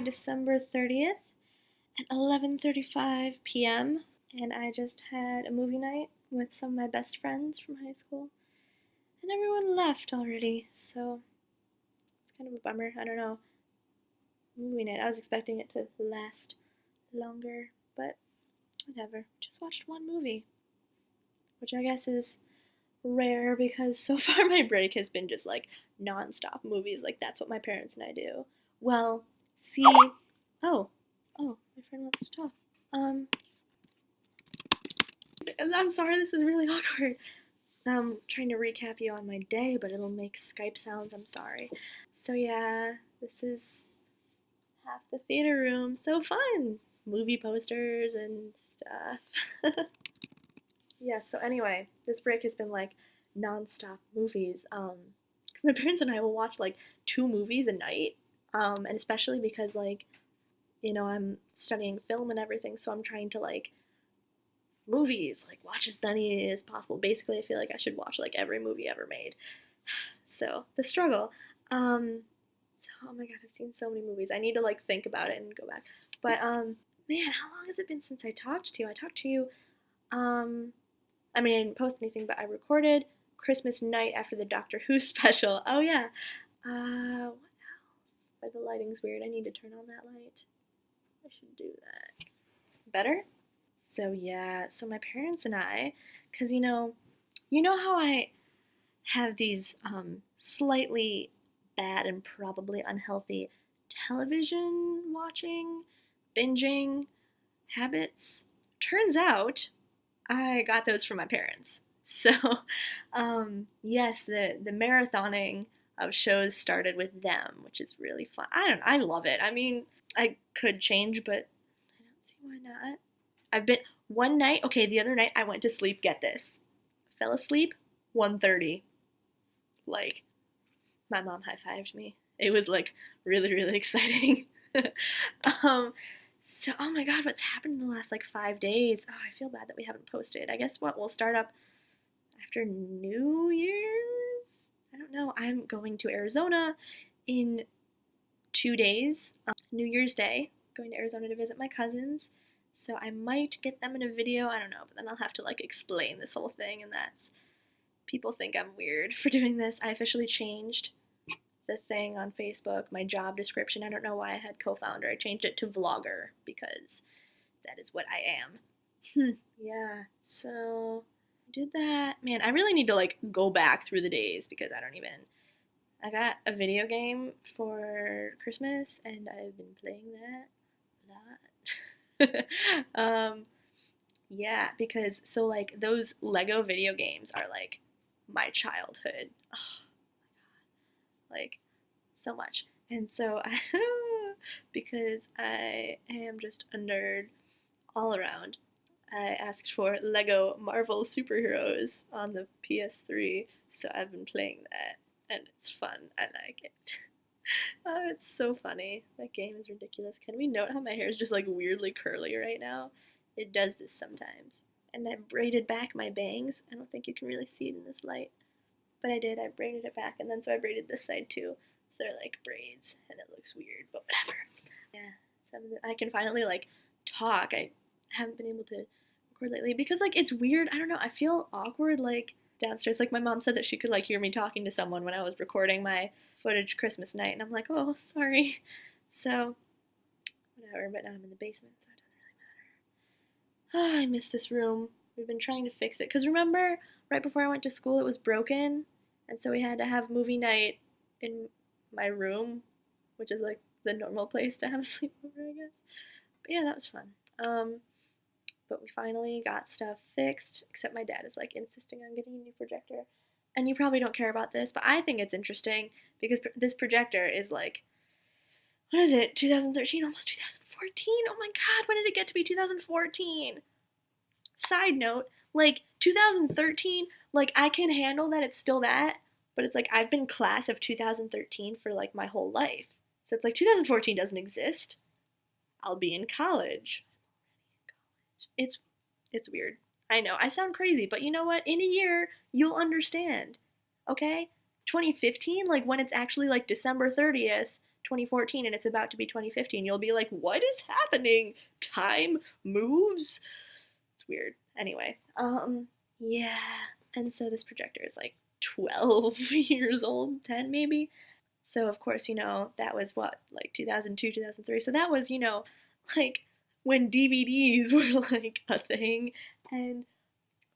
December 30th at 11:35 p.m. and I just had a movie night with some of my best friends from high school. And everyone left already, so it's kind of a bummer. I don't know. Movie night. I was expecting it to last longer, but whatever. Just watched one movie, which I guess is rare because so far my break has been just like non-stop movies. Like that's what my parents and I do. Well, see, oh, my friend wants to talk. I'm sorry, this is really awkward. I'm trying to recap you on my day, but it'll make Skype sounds. I'm sorry. So yeah, this is half the theater room. So fun. Movie posters and stuff. Yeah, so anyway, this break has been like non-stop movies. Because my parents and I will watch like 2 movies a night. And especially because like, I'm studying film and everything, so I'm trying to like movies, like watch as many as possible. Basically, I feel like I should watch like every movie ever made. So the struggle. Oh my god, I've seen so many movies. I need to like think about it and go back. But man, how long has it been since I talked to you? I talked to you. I mean, I didn't post anything, but I recorded Christmas night after the Doctor Who special. Oh yeah. What else? But the lighting's weird. I need to turn on that light. I should do that. Better? So yeah, so my parents and I, cause you know how I have these slightly bad and probably unhealthy television watching, binging habits. Turns out I got those from my parents. So, yes, the marathoning of shows started with them, which is really fun. I love it. I mean, I could change, but I don't see why not. I've been one night, okay, the other night I went to sleep, get this. Fell asleep 1:30. Like my mom high-fived me. It was like really really exciting. um so oh my god, what's happened in the last like 5 days? Oh, I feel bad that we haven't posted. I guess what we'll start up after New Year's? I don't know. I'm going to Arizona in 2 days. New Year's Day, going to Arizona to visit my cousins. So I might get them in a video, I don't know, but then I'll have to like explain this whole thing, and that's people think I'm weird for doing this. I officially changed the thing on Facebook, my job description. I don't know why I had co-founder. I changed it to vlogger because that is what I am. Yeah, so I did that. Man, I really need to like go back through the days because I got a video game for Christmas and I've been playing that a lot. Yeah, because so like those Lego video games are like my childhood. Oh, like so much. And so I because I am just a nerd all around, I asked for Lego Marvel Superheroes on the PS3, so I've been playing that and it's fun. I like it. Oh, it's so funny. That game is ridiculous. Can we note how my hair is just like weirdly curly right now? It does this sometimes. And I braided back my bangs. I don't think you can really see it in this light. But I did. I braided it back. And then so I braided this side too. So they're like braids. And it looks weird. But whatever. Yeah. So I can finally like talk. I haven't been able to record lately. Because like it's weird. I don't know. I feel awkward like downstairs. Like my mom said that she could like hear me talking to someone when I was recording my footage Christmas night. And I'm like, oh, sorry. So whatever. But now I'm in the basement. So it doesn't really matter. Oh, I miss this room. We've been trying to fix it. Because remember, right before I went to school, it was broken. And so we had to have movie night in my room, which is like the normal place to have a sleepover, I guess. But yeah, that was fun. But we finally got stuff fixed, except my dad is like insisting on getting a new projector. And you probably don't care about this, but I think it's interesting because this projector is like, what is it, 2013, almost 2014? Oh my god, when did it get to be 2014? Side note, like 2013, like I can handle that it's still that, but it's like I've been class of 2013 for like my whole life. So it's like 2014 doesn't exist. I'll be in college. It's it's weird. I know. I sound crazy, but you know what? In a year, you'll understand. Okay? 2015, like when it's actually like December 30th, 2014 and it's about to be 2015. You'll be like, what is happening? Time moves. It's weird. Anyway, yeah. And so this projector is like 12 years old, 10 maybe. So of course, that was what, like 2002, 2003. So that was, like when DVDs were like a thing and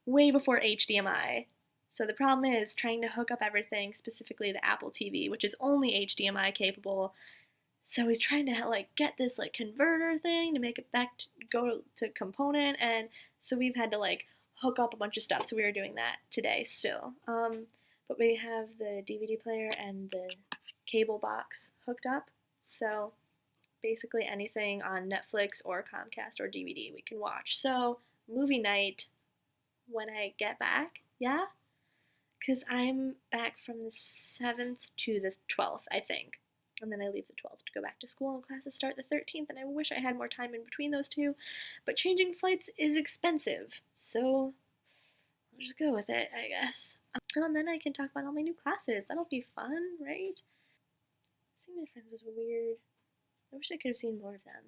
way before HDMI. So the problem is trying to hook up everything, specifically the Apple TV, which is only HDMI capable. So he's trying to like get this like converter thing to make it back to go to component, and so we've had to like hook up a bunch of stuff. So we were doing that today still. But we have the DVD player and the cable box hooked up. So basically anything on Netflix or Comcast or DVD we can watch. So movie night when I get back, yeah? Because I'm back from the 7th to the 12th, I think. And then I leave the 12th to go back to school, and classes start the 13th, and I wish I had more time in between those two. But changing flights is expensive, so I'll just go with it, I guess. And then I can talk about all my new classes. That'll be fun, right? Seeing my friends was weird. I wish I could have seen more of them.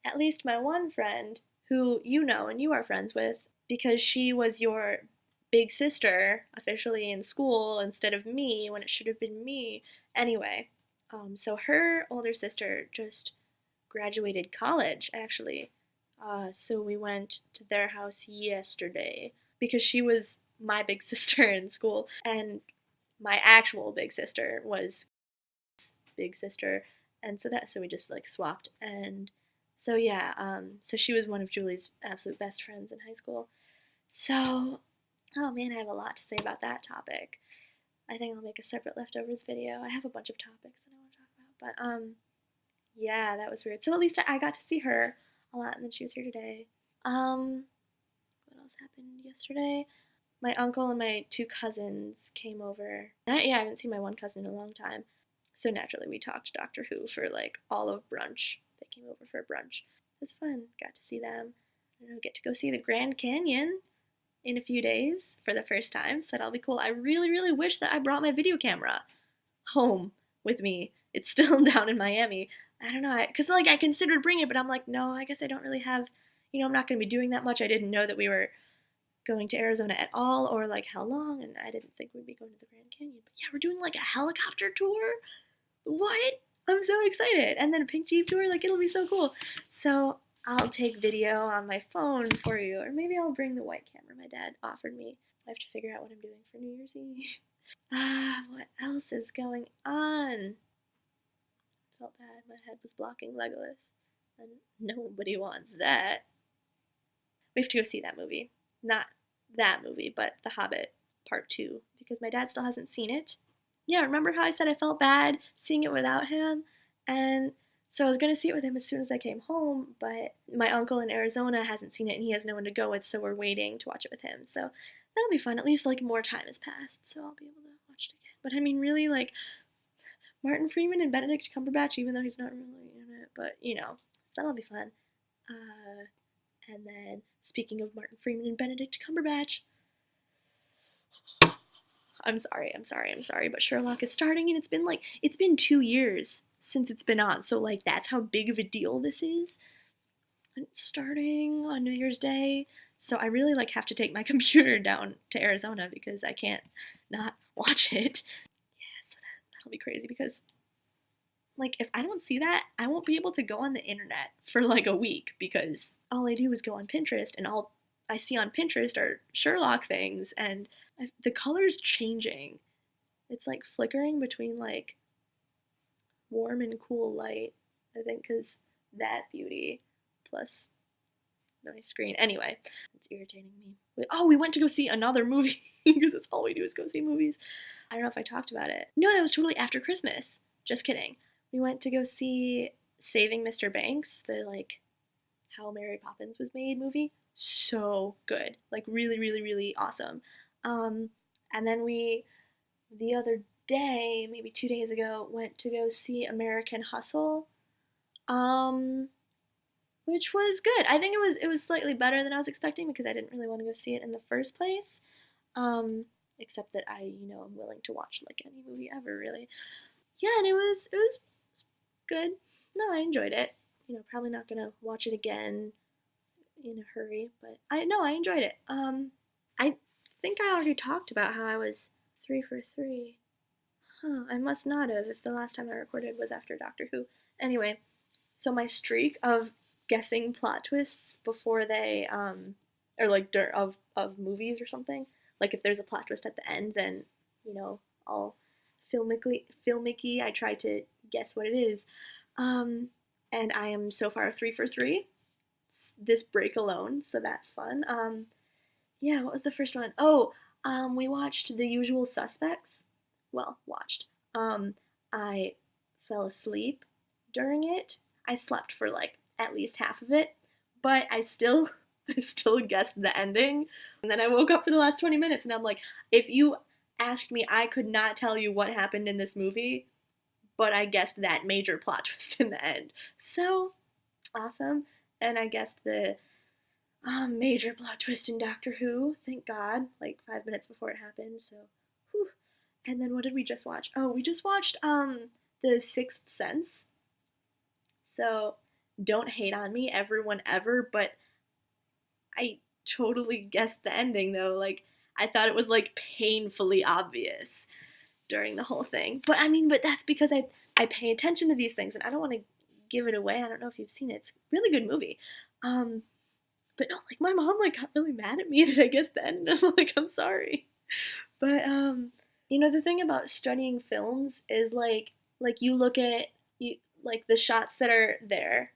At least my one friend, who you know and you are friends with, because she was your big sister officially in school instead of me when it should have been me. Anyway, so her older sister just graduated college, actually. So we went to their house yesterday because she was my big sister in school, and my actual big sister was big sister, and so we just like swapped, and so yeah, so she was one of Julie's absolute best friends in high school. So, oh man, I have a lot to say about that topic. I think I'll make a separate leftovers video. I have a bunch of topics that I want to talk about, but yeah, that was weird. So at least I got to see her a lot, and then she was here today. What else happened yesterday? My uncle and my two cousins came over. Yeah, I haven't seen my one cousin in a long time. So naturally, we talked Doctor Who for like all of brunch. They came over for brunch. It was fun. Got to see them. I get to go see the Grand Canyon in a few days for the first time, so that'll be cool. I really, really wish that I brought my video camera home with me. It's still down in Miami. I don't know, because like I considered bringing it, but I'm like, no, I guess I don't really have, I'm not going to be doing that much. I didn't know that we were going to Arizona at all, or like how long, and I didn't think we'd be going to the Grand Canyon. But yeah, we're doing like a helicopter tour. What? I'm so excited. And then a pink Jeep tour, like it'll be so cool. So I'll take video on my phone for you, or maybe I'll bring the white camera my dad offered me. I have to figure out what I'm doing for New Year's Eve. What else is going on? Felt bad. My head was blocking Legolas, and nobody wants that. We have to go see that movie. Not that movie, but The Hobbit Part 2, because my dad still hasn't seen it. Yeah, remember how I said I felt bad seeing it without him? And so I was going to see it with him as soon as I came home, but my uncle in Arizona hasn't seen it and he has no one to go with, so we're waiting to watch it with him. So that'll be fun. At least like more time has passed, so I'll be able to watch it again. But I mean, really, like Martin Freeman and Benedict Cumberbatch, even though he's not really in it, but so that'll be fun. And then, speaking of Martin Freeman and Benedict Cumberbatch, I'm sorry, but Sherlock is starting, and it's been 2 years since it's been on, so like that's how big of a deal this is. And it's starting on New Year's Day, so I really like have to take my computer down to Arizona because I can't not watch it. Yeah, so that'll be crazy because like if I don't see that, I won't be able to go on the internet for like a week because all I do is go on Pinterest, and all I see on Pinterest are Sherlock things, and the color's changing. It's like flickering between like warm and cool light, I think, because that beauty plus my screen. Anyway, it's irritating me. Oh, we went to go see another movie because that's all we do is go see movies. I don't know if I talked about it. No, that was totally after Christmas. Just kidding. We went to go see Saving Mr. Banks, the like How Mary Poppins Was Made movie. So good. Like really, really, really awesome. And then we, the other day, maybe 2 days ago, went to go see American Hustle, which was good. I think it was slightly better than I was expecting because I didn't really want to go see it in the first place. Except that I, am willing to watch like any movie ever, really. Yeah, and it was good. No, I enjoyed it. Probably not gonna watch it again in a hurry, but I enjoyed it. I think I already talked about how I was 3 for 3. Huh, I must not have if the last time I recorded was after Doctor Who. Anyway, so my streak of guessing plot twists before they or like of movies or something. Like if there's a plot twist at the end, then I'll filmicky I try to guess what it is. Um and I am so far 3 for 3 this break alone, so that's fun. Yeah, what was the first one? Oh, we watched The Usual Suspects. Well, watched. Um, I fell asleep during it. I slept for like at least half of it, but I still I still guessed the ending. And then I woke up for the last 20 minutes and I'm like, if you asked me, I could not tell you what happened in this movie, but I guessed that major plot twist in the end. So awesome. And I guessed the major plot twist in Doctor Who, thank God, like 5 minutes before it happened. So, whew. And then what did we just watch? Oh, we just watched The Sixth Sense. So, don't hate on me, everyone ever, but I totally guessed the ending though. Like, I thought it was like painfully obvious during the whole thing. But I mean, but that's because I pay attention to these things and I don't want to give it away. I don't know if you've seen it. It's a really good movie. But no, like my mom like got really mad at me and I guess then I'm like, I'm sorry. But the thing about studying films is like you look at you like the shots that are there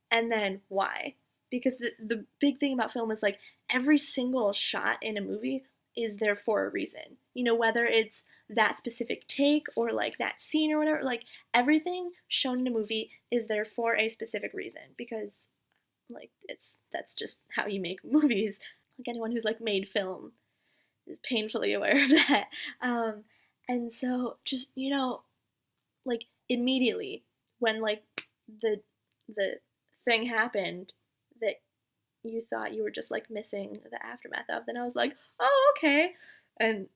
and then why? Because the big thing about film is like every single shot in a movie is there for a reason. Whether it's that specific take or like that scene or whatever, like everything shown in a movie is there for a specific reason because like that's just how you make movies. Like anyone who's like made film is painfully aware of that. And so just like immediately when like the the thing happened that you thought you were just like missing the aftermath of, then I was like, oh okay. And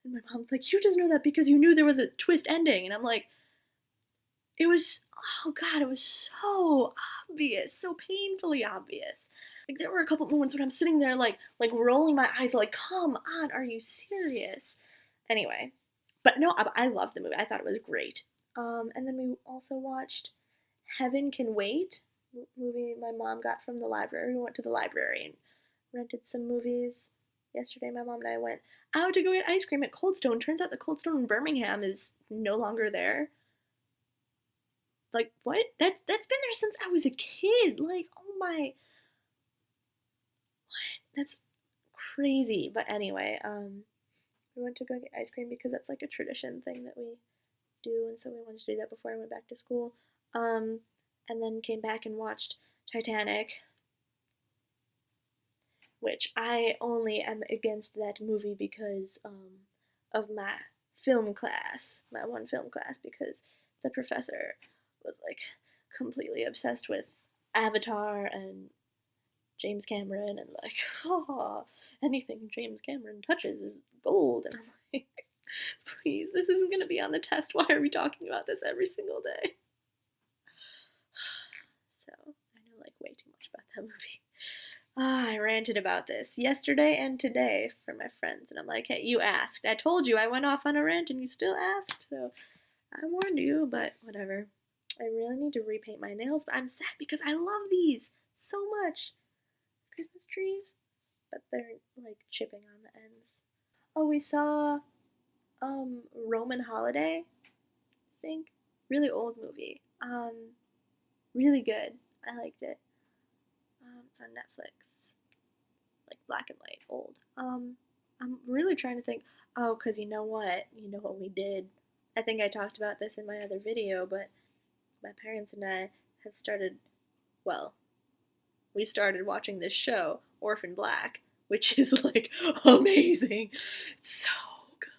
my mom's like, you just know that because you knew there was a twist ending, and I'm like, it was, oh god, it was so obvious, so painfully obvious. Like there were a couple moments when I'm sitting there like rolling my eyes like, come on, are you serious? Anyway, but no, I loved the movie. I thought it was great. And then we also watched Heaven Can Wait, movie my mom got from the library. We went to the library and rented some movies. Yesterday, my mom and I went out to go get ice cream at Cold Stone. Turns out the Cold Stone in Birmingham is no longer there. Like what? That's been there since I was a kid. Like oh my, what? That's crazy. But anyway, we went to go get ice cream because that's like a tradition thing that we do, and so we wanted to do that before I went back to school. Um, and then came back and watched Titanic, which I only am against that movie because of my film class, my one film class, because the professor was like completely obsessed with Avatar and James Cameron and like, oh, anything James Cameron touches is gold. And I'm like, please, this isn't going to be on the test. Why are we talking about this every single day? So, I know like way too much about that movie. I ranted about this yesterday and today for my friends, and I'm like, hey, you asked. I told you I went off on a rant and you still asked, so I warned you, but whatever. I really need to repaint my nails, but I'm sad because I love these so much. Christmas trees, but they're like chipping on the ends. Oh, we saw Roman Holiday, I think. Really old movie. Really good. I liked it. It's on Netflix. Like black and white, old. I'm really trying to think. Oh, cause you know what? You know what we did. I think I talked about this in my other video, but my parents and I have started. Well, we started watching this show, Orphan Black, which is like amazing. It's so good.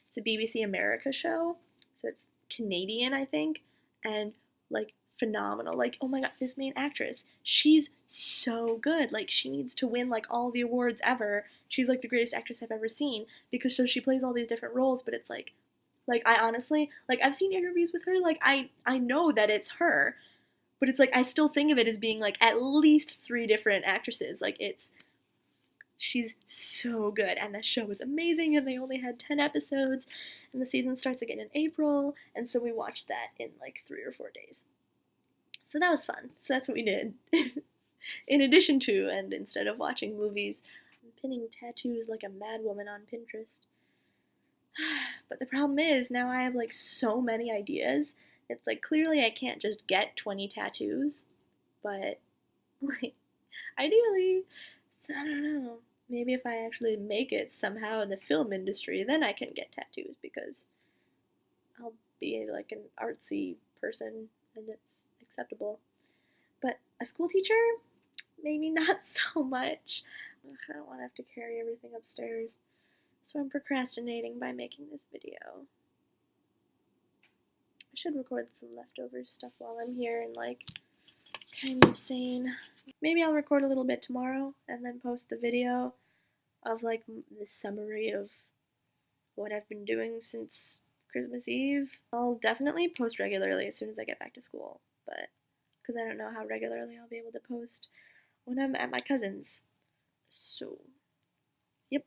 It's a BBC America show, so it's Canadian, I think, and like phenomenal. Like, oh my god, this main actress, she's so good. Like, she needs to win like all the awards ever. She's like the greatest actress I've ever seen because so she plays all these different roles, but it's like Like, I honestly, like, I've seen interviews with her, like, I know that it's her, but it's like I still think of it as being like at least three different actresses. Like, it's she's so good, and the show was amazing, and they only had 10 episodes, and the season starts again in April, and so we watched that in like 3 or 4 days. So that was fun. So that's what we did. In addition to, and instead of watching movies, I'm pinning tattoos like a madwoman on Pinterest. But the problem is now I have like so many ideas. It's like clearly I can't just get 20 tattoos, but like ideally, so I don't know. Maybe if I actually make it somehow in the film industry, then I can get tattoos because I'll be like an artsy person and it's acceptable. But a school teacher, maybe not so much. Ugh, I don't want to have to carry everything upstairs. So I'm procrastinating by making this video. I should record some leftover stuff while I'm here and like kind of sane. Maybe I'll record a little bit tomorrow and then post the video of like the summary of what I've been doing since Christmas Eve. I'll definitely post regularly as soon as I get back to school, but because I don't know how regularly I'll be able to post when I'm at my cousin's. So, yep.